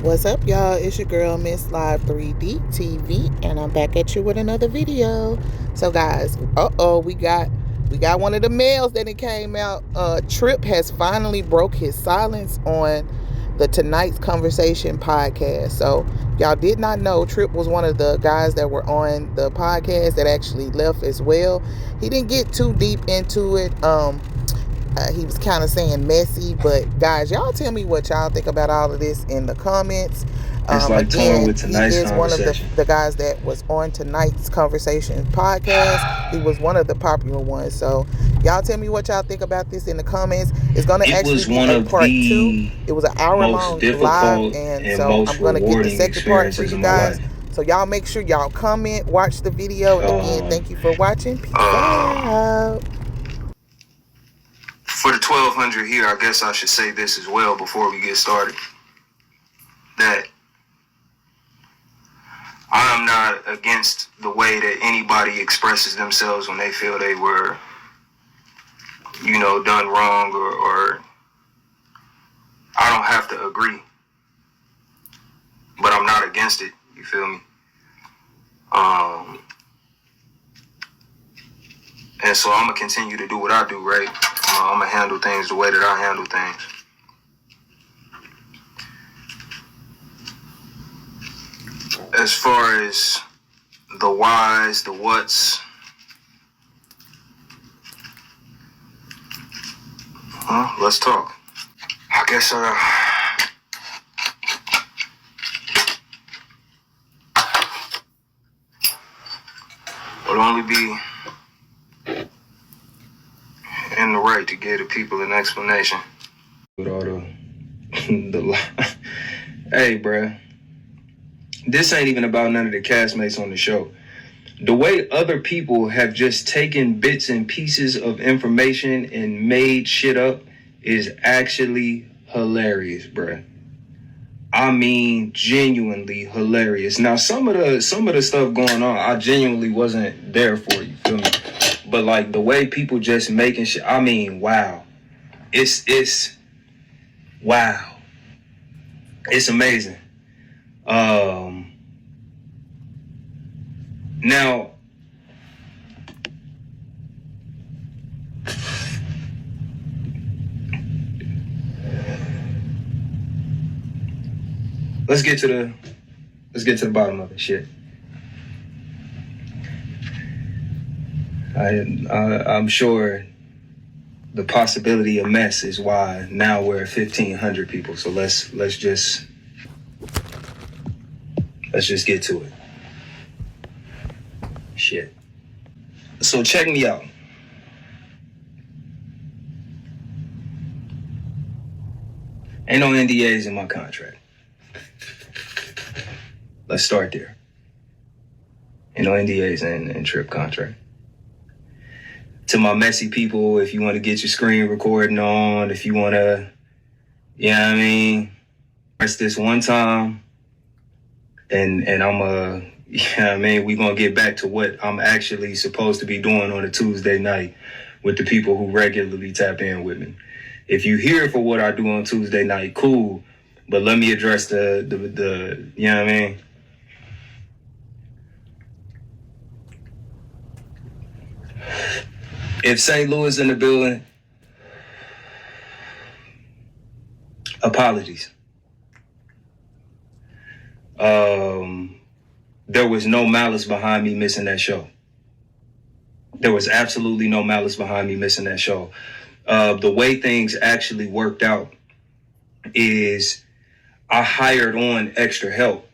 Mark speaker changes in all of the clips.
Speaker 1: What's up, y'all? It's your girl, Miss Live 3D TV, and I'm back at you with another video. So, guys, we got one of the mails that it came out. Tripp has finally broke his silence on the Tonight's Conversation podcast. So, y'all did not know Tripp was one of the guys that were on the podcast that actually left as well. He didn't get too deep into it. He was kind of saying messy, but guys, y'all tell me what y'all think about all of this in the comments.
Speaker 2: It's like
Speaker 1: Again,
Speaker 2: with Tonight's
Speaker 1: he is one of
Speaker 2: Conversation.
Speaker 1: the guys that was on Tonight's Conversation podcast. He was one of the popular ones. So y'all tell me what y'all think about this in the comments. It's going to actually be a part 2. It was an hour-long live, and so I'm going to get the second part for you guys. So y'all make sure y'all comment, watch the video, and again, thank you for watching. Peace out.
Speaker 2: For the 1200 here, I guess I should say this as well before we get started. That I'm not against the way that anybody expresses themselves when they feel they were, done wrong, or I don't have to agree. But I'm not against it, you feel me? And so I'm going to continue to do what I do, right? I'm going to handle things the way that I handle things. As far as the whys, the whats, let's talk. I guess would only be in the right to give the people an explanation. With all the hey, bruh. This ain't even about none of the castmates on the show. The way other people have just taken bits and pieces of information and made shit up is actually hilarious, bruh. I mean, genuinely hilarious. Now, some of the stuff going on, I genuinely wasn't there for, you feel me? But like the way people just making shit, I mean, wow. It's wow. It's amazing. Now, let's get to the bottom of it. Shit. I'm sure the possibility of mess is why now we're at 1,500 people. So let's just get to it. Shit. So check me out. Ain't no NDAs in my contract. Let's start there. Ain't no NDAs in Tripp contract. To my messy people, if you want to get your screen recording on, if you want to, press this one time, and I'm we gonna get back to what I'm actually supposed to be doing on a Tuesday night with the people who regularly tap in with me. If you here for what I do on Tuesday night, cool, but let me address the If St. Louis in the building, apologies. There was no malice behind me missing that show. There was absolutely no malice behind me missing that show. The way things actually worked out is I hired on extra help.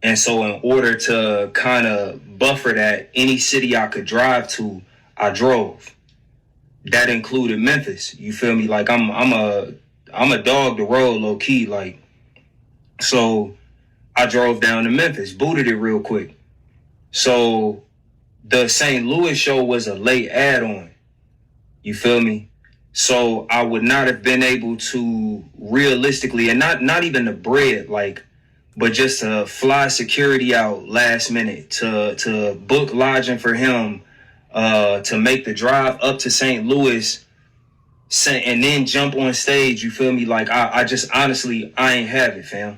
Speaker 2: And so in order to kind of buffer that, any city I could drive to, I drove. That included Memphis. You feel me? Like I'm a dog to roll low key. Like, so I drove down to Memphis, booted it real quick. So the St. Louis show was a late add-on. You feel me? So I would not have been able to realistically, and not even the bread, but just to fly security out last minute, to book lodging for him, to make the drive up to St. Louis, and then jump on stage. You feel me? Like I just honestly, I ain't have it, fam.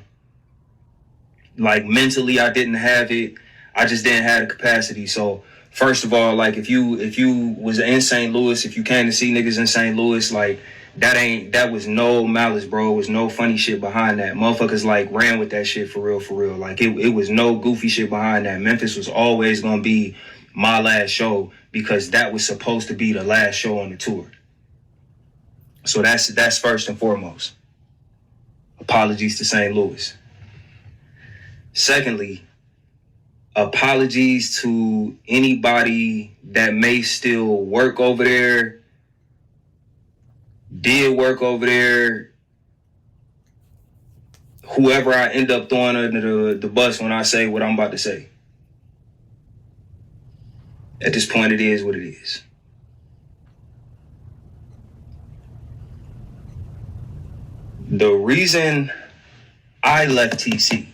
Speaker 2: Like mentally, I didn't have it. I just didn't have the capacity. So first of all, like if you was in St. Louis, if you came to see niggas in St. Louis, like that was no malice, bro. It was no funny shit behind that. Motherfuckers like ran with that shit for real, for real. Like it was no goofy shit behind that. Memphis was always gonna be my last show because that was supposed to be the last show on the tour. So that's first and foremost. Apologies to St. Louis. Secondly, apologies to anybody that may still work over there, did work over there, whoever I end up throwing under the bus when I say what I'm about to say. At this point, it is what it is. The reason I left TC,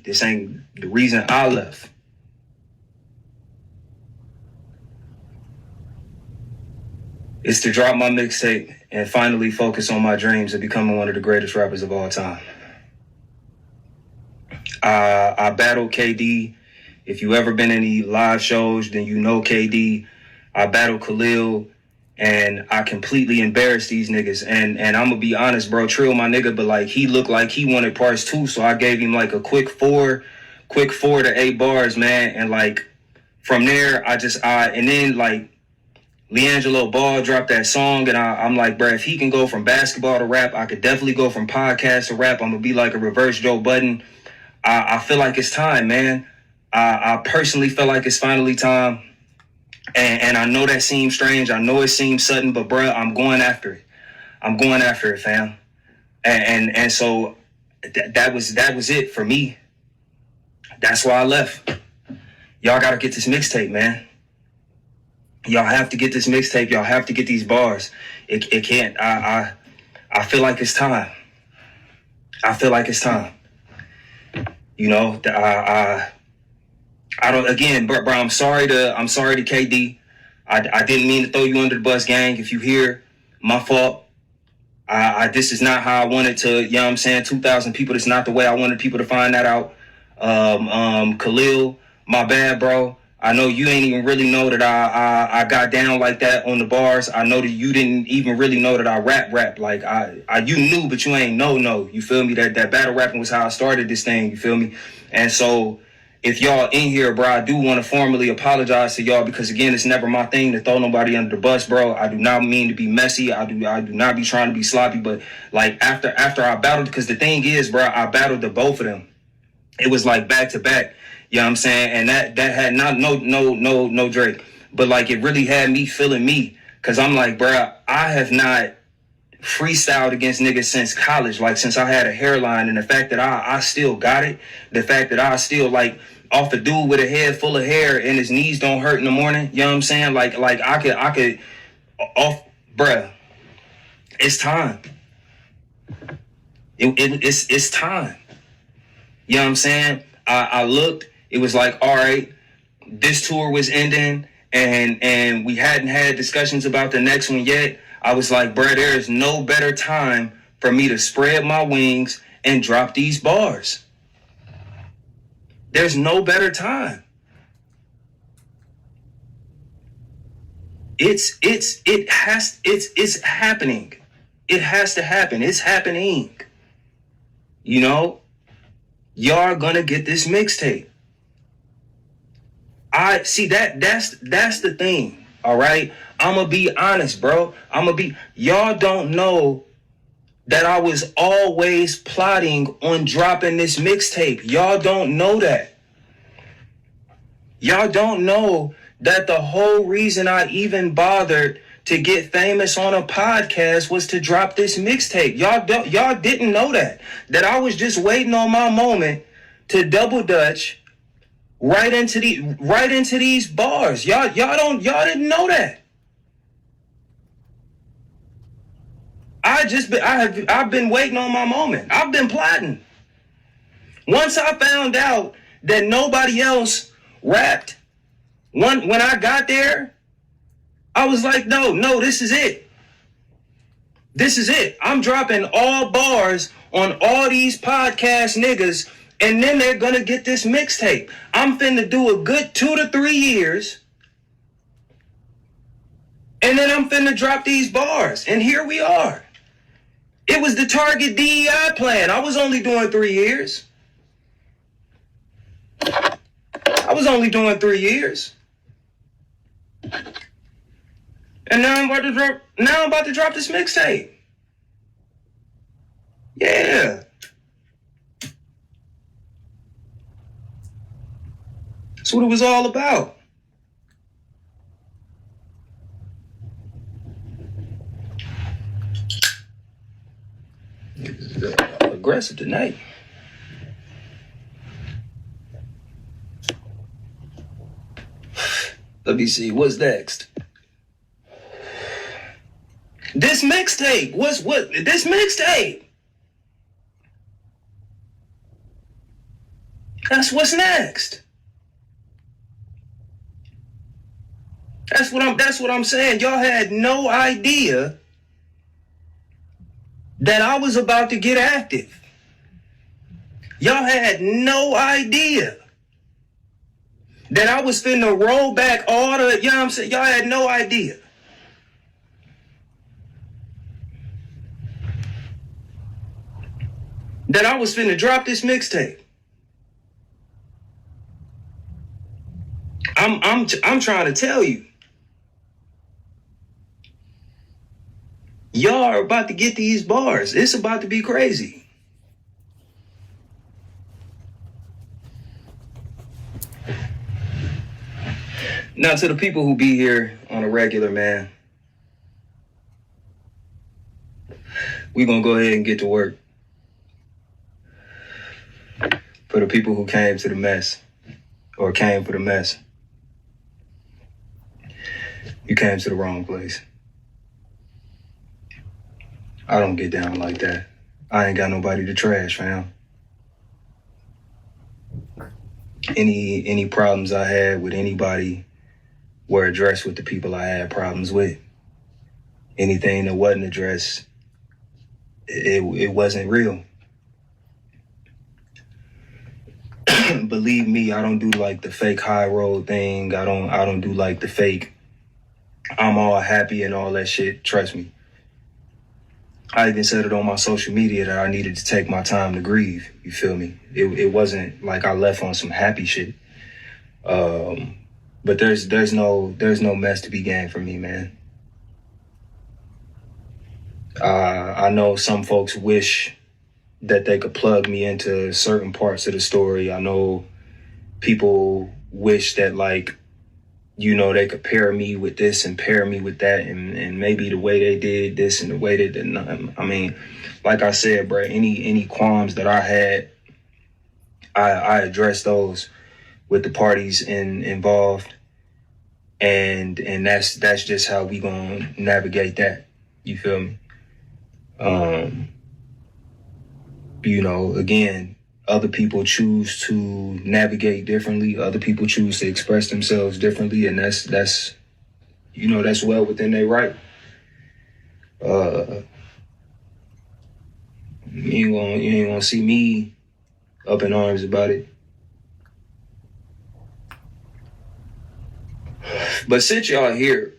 Speaker 2: this ain't the reason I left. Is to drop my mixtape and finally focus on my dreams of becoming one of the greatest rappers of all time. I battled KD. If you ever been in any live shows, then you know KD. I battled Khalil, and I completely embarrassed these niggas. And I'm gonna be honest, bro, Trill my nigga, but like he looked like he wanted parts too, so I gave him like a quick 4 to 8 bars, man. And like from there, and then like LiAngelo Ball dropped that song, and I'm like, bro, if he can go from basketball to rap, I could definitely go from podcast to rap. I'm gonna be like a reverse Joe Budden. I feel like it's time, man. I personally feel like it's finally time. And I know that seems strange. I know it seems sudden, but bro, I'm going after it. I'm going after it, fam. And so that was it for me. That's why I left. Y'all gotta get this mixtape, man. Y'all have to get this mixtape. Y'all have to get these bars. It can't. I feel like it's time. I feel like it's time. You know, I don't. Again, bro. I'm sorry to KD. I didn't mean to throw you under the bus, gang. If you hear, my fault. This is not how I wanted to. You know what I'm saying? 2,000 people. That's not the way I wanted people to find that out. Khalil, my bad, bro. I know you ain't even really know that I got down like that on the bars. I know that you didn't even really know that I rap. Like you knew, but you ain't know. You feel me? That battle rapping was how I started this thing. You feel me? And so if y'all in here, bro, I do want to formally apologize to y'all because again, it's never my thing to throw nobody under the bus, bro. I do not mean to be messy. I do not be trying to be sloppy. But like after I battled, because the thing is, bro, I battled the both of them. It was like back to back. You know what I'm saying? And that had no Drake. But like it really had me feeling me. Cause I'm like, bro, I have not freestyled against niggas since college. Like since I had a hairline, and the fact that I still got it, the fact that I still like off a dude with a head full of hair and his knees don't hurt in the morning. You know what I'm saying? Like I could off, bruh. It's time. It's time. You know what I'm saying? I looked. It was like, all right, this tour was ending, and we hadn't had discussions about the next one yet. I was like, bro, there is no better time for me to spread my wings and drop these bars. There's no better time. It's happening. It has to happen. It's happening. You know, y'all gonna get this mixtape. I see that's the thing. All right. I'm gonna be honest, bro. Y'all don't know that I was always plotting on dropping this mixtape. Y'all don't know that. Y'all don't know that the whole reason I even bothered to get famous on a podcast was to drop this mixtape. Y'all didn't know that I was just waiting on my moment to double dutch right into these bars. Y'all didn't know that. I've been waiting on my moment. I've been plotting. Once I found out that nobody else rapped, when I got there, I was like, no, this is it. This is it. I'm dropping all bars on all these podcast niggas, and then they're gonna get this mixtape. I'm finna do a good 2 to 3 years, and then I'm finna drop these bars. And here we are. It was the Target DEI plan. I was only doing 3 years. I was only doing 3 years. And now I'm about to drop this mixtape. Yeah. That's what it was all about. Aggressive tonight. Let me see, what's next? This mixtape. This mixtape? That's what's next. That's what I'm saying. Y'all had no idea that I was about to get active. Y'all had no idea that I was finna roll back all the, you know what I'm saying? Y'all had no idea. That I was finna drop this mixtape. I'm trying to tell you. Y'all are about to get these bars. It's about to be crazy. Now, to the people who be here on a regular, man, we gonna go ahead and get to work. For the people who came to the mess, or came for the mess, you came to the wrong place. I don't get down like that. I ain't got nobody to trash, fam. Any problems I had with anybody were addressed with the people I had problems with. Anything that wasn't addressed, it wasn't real. Believe me, I don't do like the fake high road thing. I don't do like the fake I'm all happy and all that shit. Trust me. I even said it on my social media that I needed to take my time to grieve. You feel me? It wasn't like I left on some happy shit. But there's no mess to be gained for me, man. I know some folks wish that they could plug me into certain parts of the story. I know people wish that, like, you know, they could pair me with this and pair me with that, and maybe the way they did this and the way they did not. I mean, like I said, bro, any qualms that I had, I addressed those with the parties involved, and that's just how we gonna navigate that. You feel me? You know, again, other people choose to navigate differently. Other people choose to express themselves differently, and that's you know, that's well within their right. You ain't gonna see me up in arms about it. But since y'all here,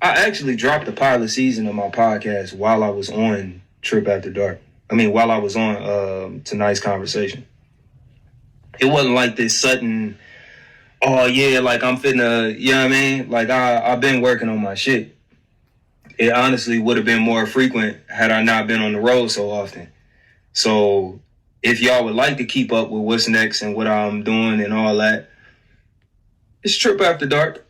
Speaker 2: I actually dropped the pilot season of my podcast while I was on Tripp After Dark. I mean, while I was on Tonight's Conversation. It wasn't like this sudden, oh yeah, like I'm finna, you know what I mean? Like I've been working on my shit. It honestly would have been more frequent had I not been on the road so often. So if y'all would like to keep up with what's next and what I'm doing and all that, it's Tripp After Dark.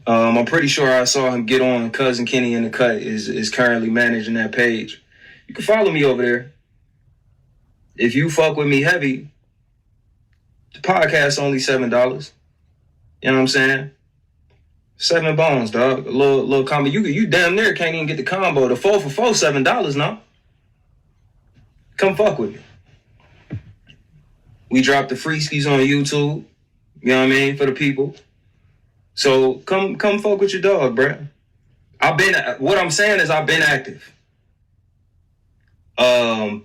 Speaker 2: I'm pretty sure I saw him get on Cousin Kenny in the Cut is currently managing that page. You can follow me over there. If you fuck with me heavy, the podcast's only $7. You know what I'm saying? 7 bones, dog. A little combo. You damn near can't even get the combo. The 4 for $4, $7 now. Come fuck with me. We dropped the free skis on YouTube. You know what I mean? For the people. So come fuck with your dog, bruh. What I'm saying is I've been active.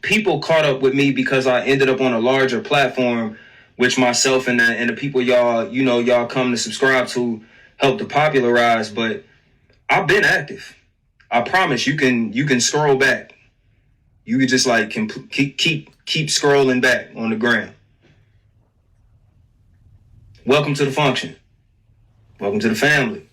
Speaker 2: People caught up with me because I ended up on a larger platform, which myself and the people y'all come to subscribe to help to popularize. But I've been active. I promise you can scroll back. You could just like keep scrolling back on the gram. Welcome to the function. Welcome to the family.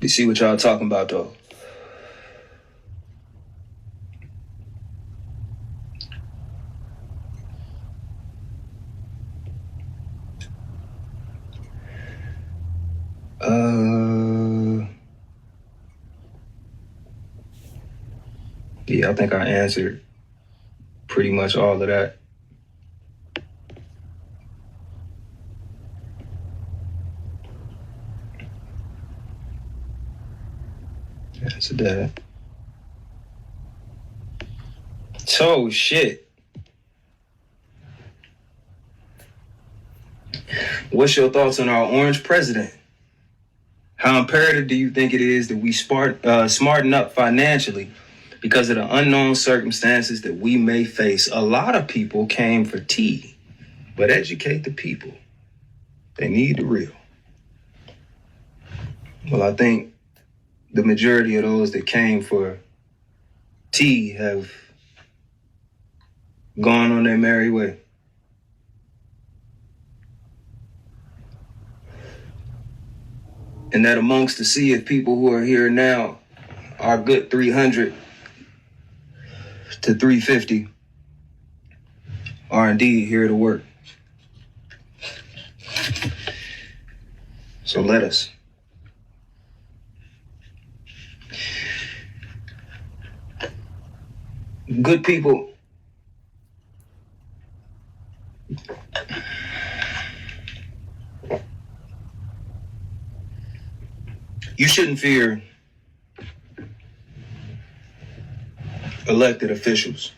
Speaker 2: You see what y'all talking about, though. Yeah, I think I answered pretty much all of that. Answered that. So, shit. What's your thoughts on our orange president? How imperative do you think it is that we smarten up financially because of the unknown circumstances that we may face? A lot of people came for tea, but educate the people. They need the real. Well, I think the majority of those that came for tea have gone on their merry way. And that amongst the sea of people who are here now, our good 300 to 350 are indeed here to work. So let us. Good people, you shouldn't fear elected officials.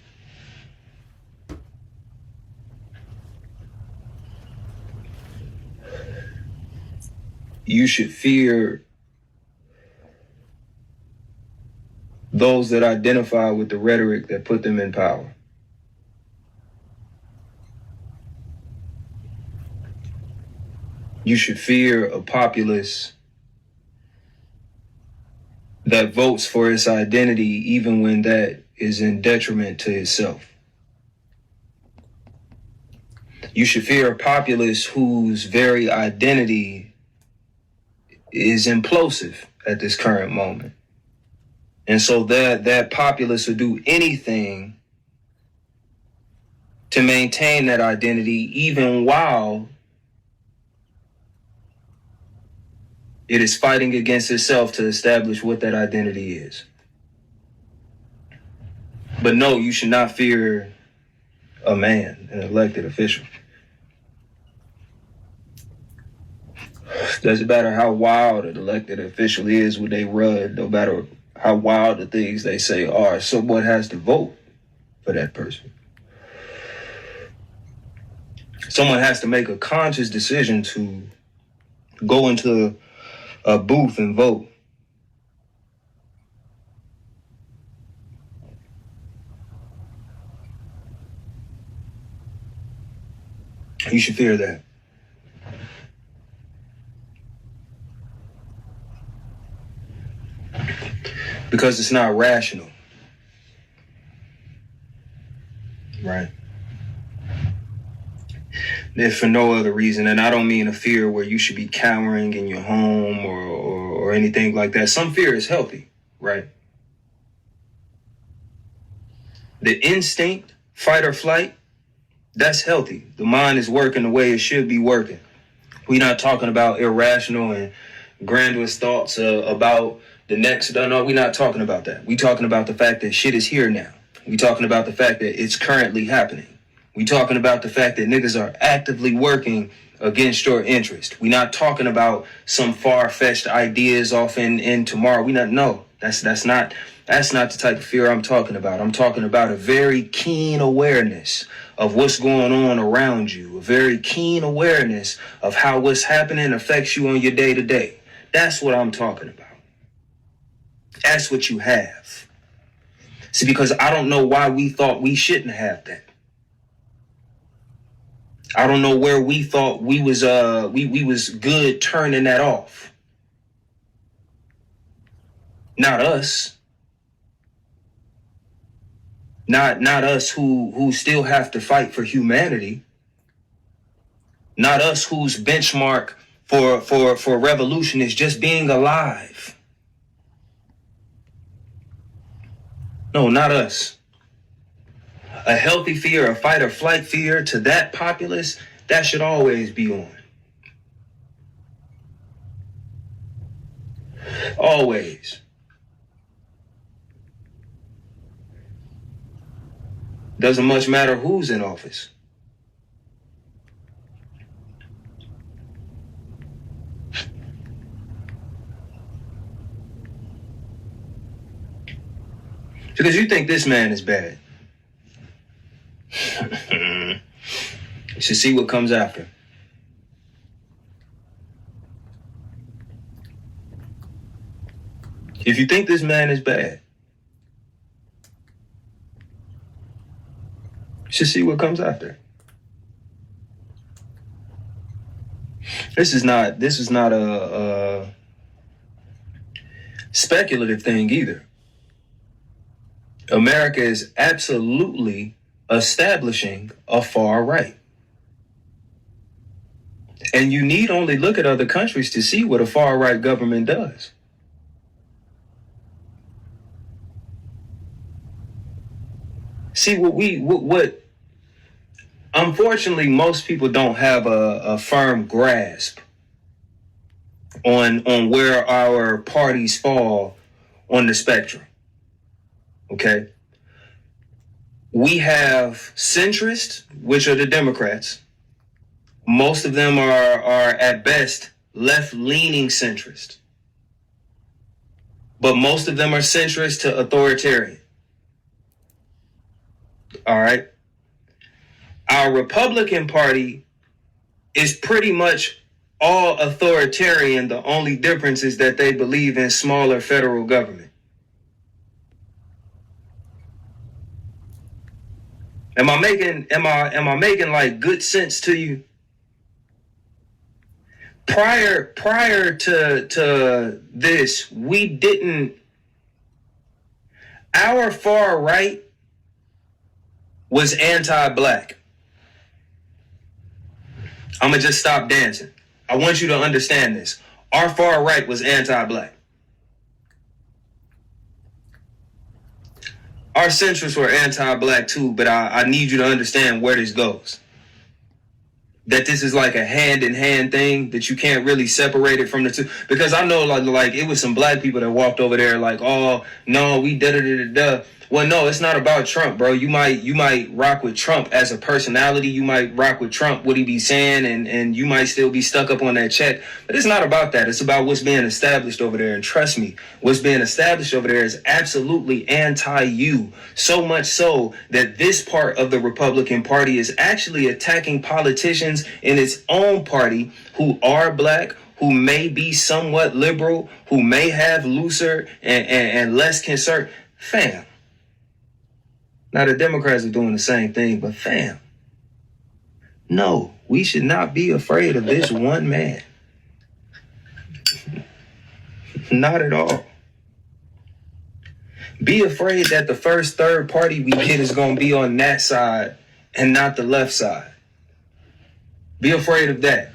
Speaker 2: You should fear those that identify with the rhetoric that put them in power. You should fear a populace that votes for its identity even when that is in detriment to itself. You should fear a populace whose very identity is implosive at this current moment. And so that populace will do anything to maintain that identity even while it is fighting against itself to establish what that identity is. But no, you should not fear a man, an elected official. Doesn't matter how wild an elected official is when they run, no matter how wild the things they say are, someone has to vote for that person. Someone has to make a conscious decision to go into a booth and vote. You should fear that. Because it's not rational. Right? If for no other reason, and I don't mean a fear where you should be cowering in your home or anything like that. Some fear is healthy, right? The instinct, fight or flight, that's healthy. The mind is working the way it should be working. We're not talking about irrational and grandiose thoughts about the next. No, we're not talking about that. We're talking about the fact that shit is here now. We're talking about the fact that it's currently happening. We're talking about the fact that niggas are actively working against your interest. We're not talking about some far-fetched ideas off in tomorrow. No. That's not the type of fear I'm talking about. I'm talking about a very keen awareness of what's going on around you, a very keen awareness of how what's happening affects you on your day to day. That's what I'm talking about. That's what you have. See, because I don't know why we thought we shouldn't have that. I don't know where we thought we was good turning that off. Not us. Not us who still have to fight for humanity. Not us whose benchmark for revolution is just being alive. No, not us. A healthy fear, a fight or flight fear to that populace, that should always be on. Always. Doesn't much matter who's in office. Because you think this man is bad. You should see what comes after. If you think this man is bad, you should see what comes after. This is not a speculative thing either. America is absolutely establishing a far right. And you need only look at other countries to see what a far right government does. See, what unfortunately most people don't have a firm grasp on where our parties fall on the spectrum. Okay? We have centrists, which are the Democrats. Most of them are at best left-leaning centrist. But most of them are centrist to authoritarian. All right? Our Republican Party is pretty much all authoritarian. The only difference is that they believe in smaller federal government. Am I making like good sense to you? Prior to this, we didn't. Our far right was anti-black. I'm gonna just stop dancing. I want you to understand this. Our far right was anti-black. Our centrists were anti-black too, but I need you to understand where this goes. That this is like a hand-in-hand thing, that you can't really separate it from the two. Because I know like it was some black people that walked over there like, oh, no, we da-da-da-da-da. Well, no, it's not about Trump, bro. You might rock with Trump as a personality. You might rock with Trump, what he be saying, and you might still be stuck up on that check. But it's not about that. It's about what's being established over there. And trust me, what's being established over there is absolutely anti-you. So much so that this part of the Republican Party is actually attacking politicians in its own party who are black, who may be somewhat liberal, who may have looser and less concern. Fam. Now, the Democrats are doing the same thing, but fam, no, we should not be afraid of this one man. Not at all. Be afraid that the first third party we get is going to be on that side and not the left side. Be afraid of that.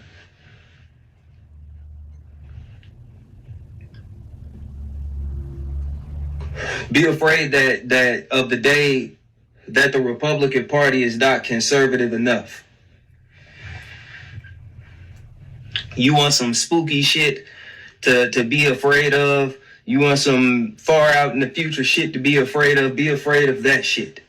Speaker 2: Be afraid that of the day that the Republican Party is not conservative enough. You want some spooky shit to be afraid of? You want some far out in the future shit to be afraid of? Be afraid of that shit.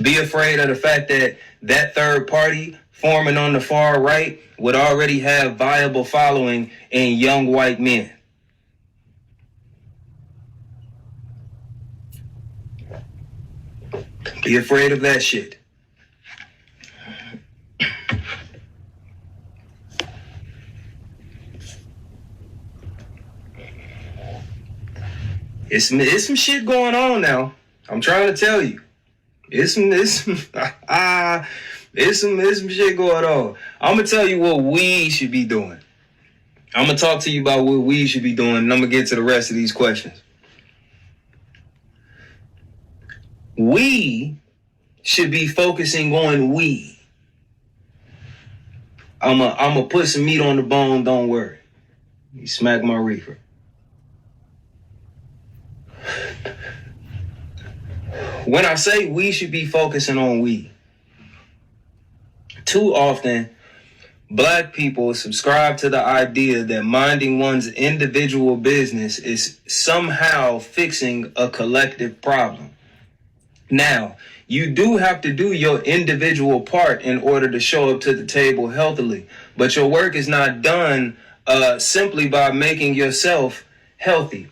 Speaker 2: Be afraid of the fact that third party forming on the far right would already have viable following in young white men. Be afraid of that shit. It's some shit going on now. I'm trying to tell you. It's some shit going on. I'm gonna tell you what we should be doing. I'm gonna talk to you about what we should be doing, and I'm gonna get to the rest of these questions. We should be focusing on we. I'm gonna put some meat on the bone, don't worry. You smack my reefer. When I say we should be focusing on we, too often Black people subscribe to the idea that minding one's individual business is somehow fixing a collective problem. Now, you do have to do your individual part in order to show up to the table healthily, but your work is not done simply by making yourself healthy,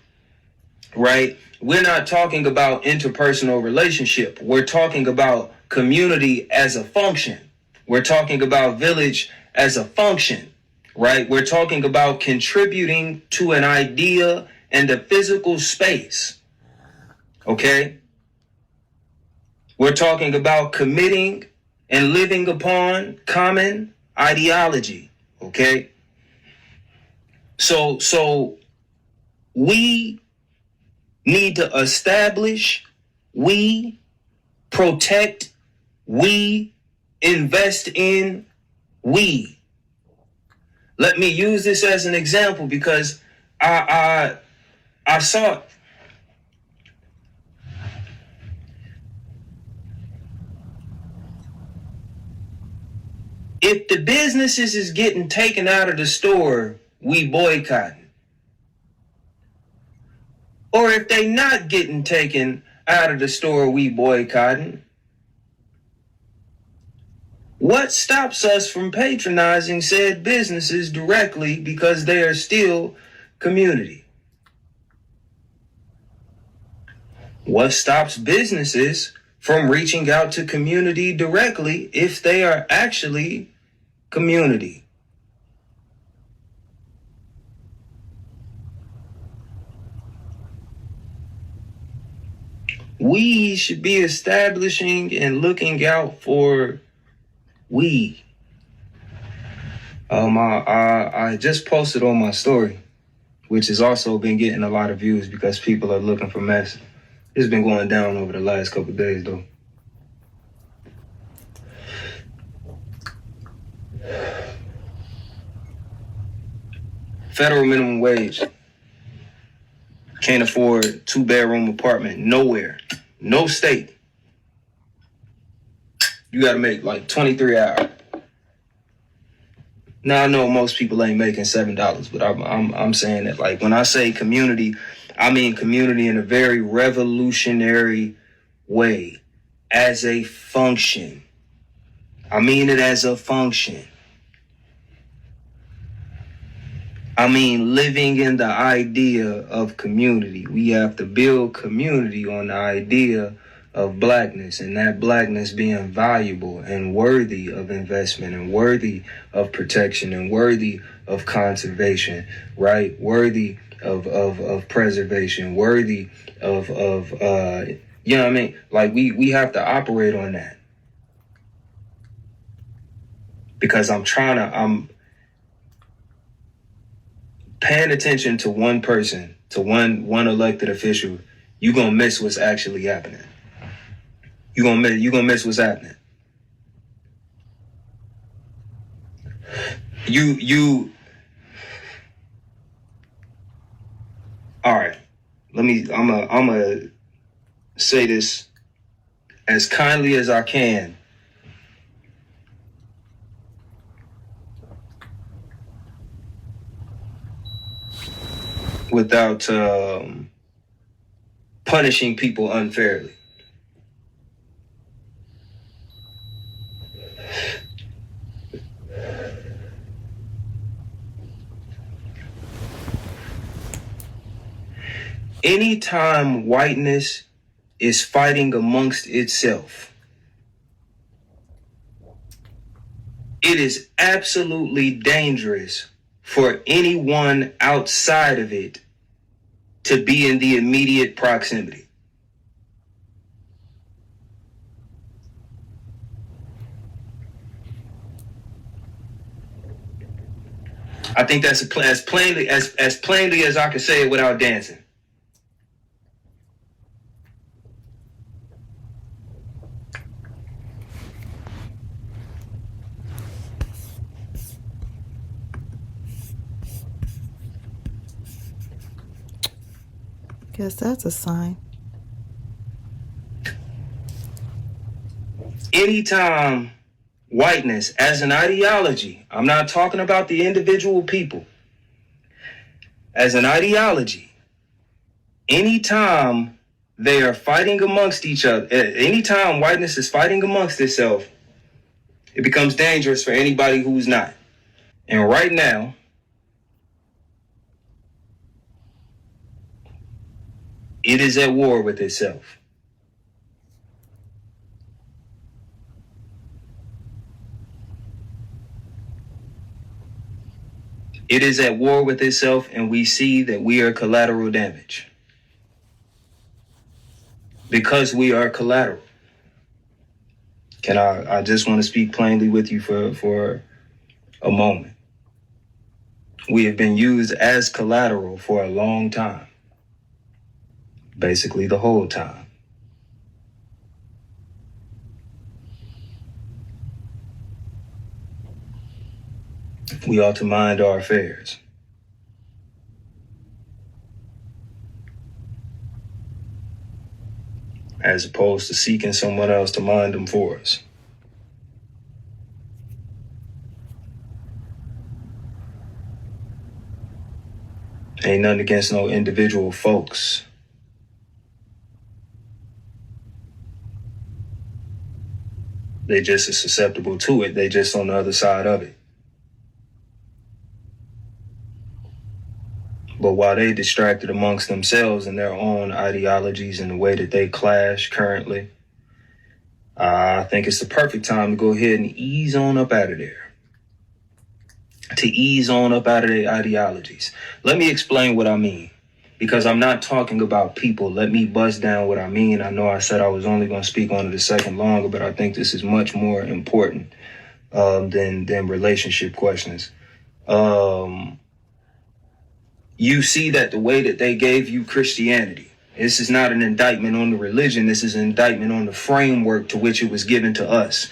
Speaker 2: right? We're not talking about interpersonal relationship. We're talking about community as a function. We're talking about village as a function, right? We're talking about contributing to an idea and a physical space, okay? We're talking about committing and living upon common ideology, okay? So we need to establish, we protect, we invest in, we. Let me use this as an example because I saw if the businesses is getting taken out of the store, we boycotting. Or if they not getting taken out of the store, we boycotting. What stops us from patronizing said businesses directly because they are still community? What stops businesses from reaching out to community directly if they are actually community? We should be establishing and looking out for we. I just posted on my story, which has also been getting a lot of views because people are looking for mess. It's been going down over the last couple of days, though. Federal minimum wage. Can't afford 2-bedroom apartment nowhere. No state. You gotta make like 23 hours. Now I know most people ain't making $7, but I'm saying that like when I say community, I mean community in a very revolutionary way, as a function. I mean it as a function. I mean living in the idea of community. We have to build community on the idea of blackness, and that blackness being valuable and worthy of investment and worthy of protection and worthy of conservation, right? Worthy of preservation, worthy of you know what I mean? Like we have to operate on that. Because I'm paying attention to one person, to one elected official, you're gonna miss what's actually happening. You're gonna miss what's happening. You all right. I'm gonna say this as kindly as I can. Without punishing people unfairly. Anytime whiteness is fighting amongst itself, it is absolutely dangerous for anyone outside of it to be in the immediate proximity. I think that's as plainly as I can say it without dancing.
Speaker 1: Guess that's a sign.
Speaker 2: Anytime whiteness as an ideology, I'm not talking about the individual people, as an ideology, anytime they are fighting amongst each other, anytime whiteness is fighting amongst itself, it becomes dangerous for anybody who's not. And right now, it is at war with itself. It is at war with itself, and we see that we are collateral damage. Because we are collateral. I just want to speak plainly with you for a moment. We have been used as collateral for a long time. Basically the whole time. We ought to mind our affairs. As opposed to seeking someone else to mind them for us. Ain't nothing against no individual folks. They just as susceptible to it. They just on the other side of it. But while they distracted amongst themselves and their own ideologies and the way that they clash currently, I think it's the perfect time to go ahead and ease on up out of there. To ease on up out of their ideologies. Let me explain what I mean. Because I'm not talking about people. Let me buzz down what I mean. I know I said I was only going to speak on it a second longer, but I think this is much more important than relationship questions. You see that the way that they gave you Christianity, this is not an indictment on the religion. This is an indictment on the framework to which it was given to us.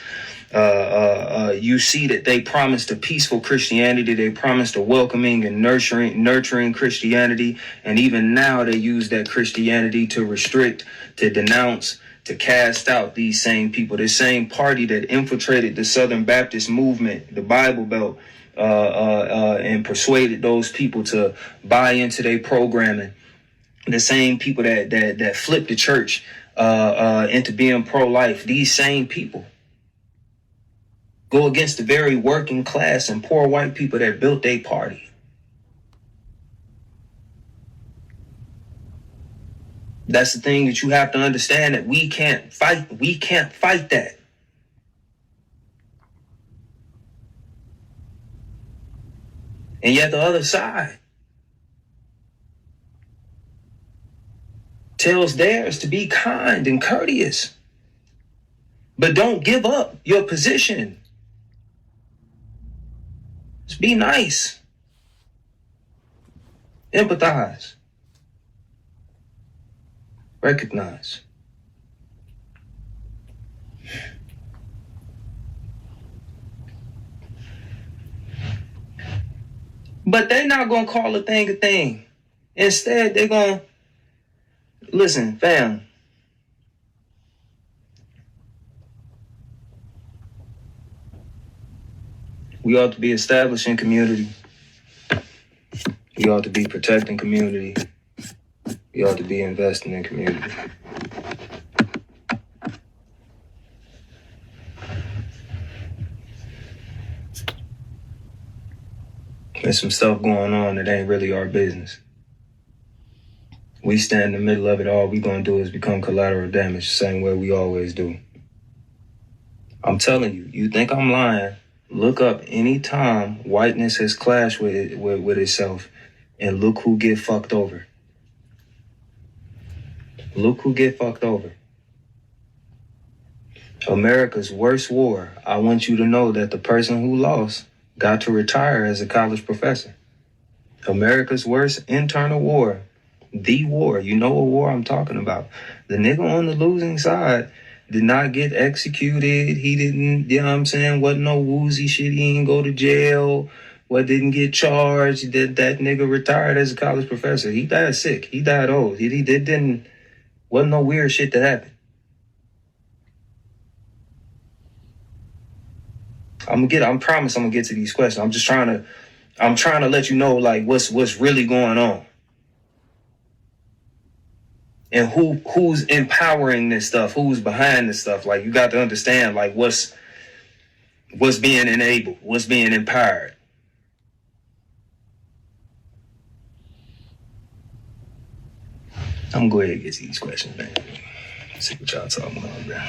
Speaker 2: You see that they promised a peaceful Christianity. They promised a welcoming and nurturing Christianity. And even now they use that Christianity to restrict, to denounce, to cast out these same people. The same party that infiltrated the Southern Baptist movement, the Bible Belt, and persuaded those people to buy into their programming. The same people that flipped the church into being pro-life. These same people go against the very working class and poor white people that built their party. That's the thing that you have to understand, that we can't fight that. And yet the other side tells theirs to be kind and courteous. But don't give up your position. Just be nice. Empathize. Recognize. But they're not going to call a thing a thing. Instead, they're going to, listen, fam. We ought to be establishing community. We ought to be protecting community. We ought to be investing in community. There's some stuff going on that ain't really our business. We stand in the middle of it. All we gonna do is become collateral damage, the same way we always do. I'm telling you, you think I'm lying? Look up any time whiteness has clashed with itself, and look who get fucked over. Look who get fucked over. America's worst war. I want you to know that the person who lost got to retire as a college professor. America's worst internal war. The war. You know what war I'm talking about. The nigga on the losing side did not get executed. He didn't, you know what I'm saying? Wasn't no woozy shit. He didn't go to jail. What didn't get charged. That nigga retired as a college professor. He died sick. He died old. Wasn't no weird shit that happened. I promise I'm gonna get to these questions. I'm trying to let you know like what's really going on. And who's empowering this stuff, who's behind this stuff. Like you got to understand like what's being enabled, what's being empowered. I'm going to go ahead and get to these questions, man. See what y'all talking about, man.